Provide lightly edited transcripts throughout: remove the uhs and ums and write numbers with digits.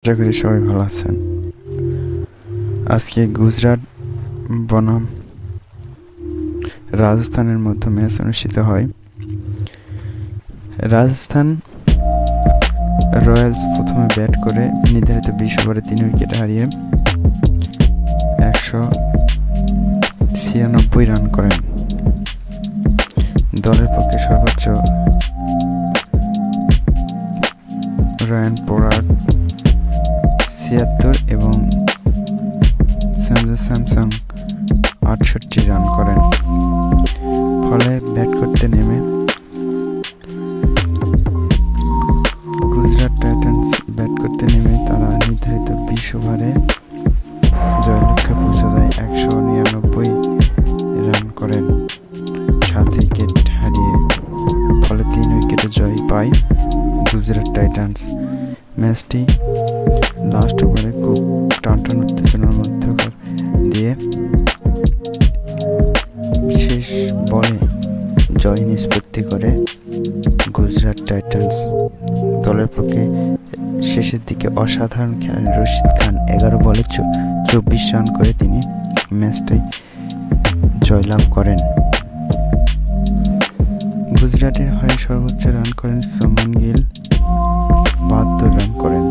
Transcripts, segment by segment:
আশা করি সবাই ভালো আছেন। আজকে গুজরাট বনাম রাজস্থানের মধ্যে ম্যাচ অনুষ্ঠিত হয়। রাজস্থান রয়্যালস প্রথমে ব্যাট করে নির্ধারিত 20 ওভারে 3 উইকেট হারিয়ে 196 রান করেন। দলের পক্ষে সর্বোচ্চ রায়ান পোলার্ড 76 এবং সঞ্জু স্যামসন 68 রান করেন। ফলে ব্যাট করতে নেমে গুজরাট টাইটান্স তারা নির্ধারিত 20 ওভারে জয়লক্ষ্যে পৌঁছে যায় 199 রান করেন 7 উইকেট হারিয়ে। ফলে 3 উইকেটে জয় পায় গুজরাট টাইটান্স। ম্যাচটি লাস্ট ওভারে খুব টানটান উত্তেজনার মধ্যকার দিয়ে শেষ বলে জয় নিষ্পত্তি করে গুজরাট টাইটান্স। দলের পক্ষে শেষের দিকে অসাধারণ খেলেন রশিদ খান। 11 বলে 24 রান করে তিনি ম্যাচটাই জয়লাভ করেন। গুজরাটের হয়ে সর্বোচ্চ রান করেন সুমন গিল, 72 রান করেন।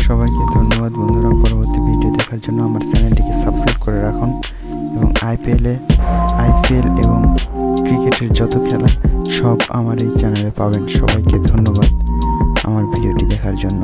সবাইকে ধন্যবাদ বন্ধুরা। পরবর্তী ভিডিও দেখার জন্য আমার চ্যানেলটিকে সাবস্ক্রাইব করে রাখুন এবং আইপিএল এবং ক্রিকেটের যত খেলা সব আমার এই চ্যানেলে পাবেন। সবাইকে ধন্যবাদ আমার ভিডিওটি দেখার জন্য।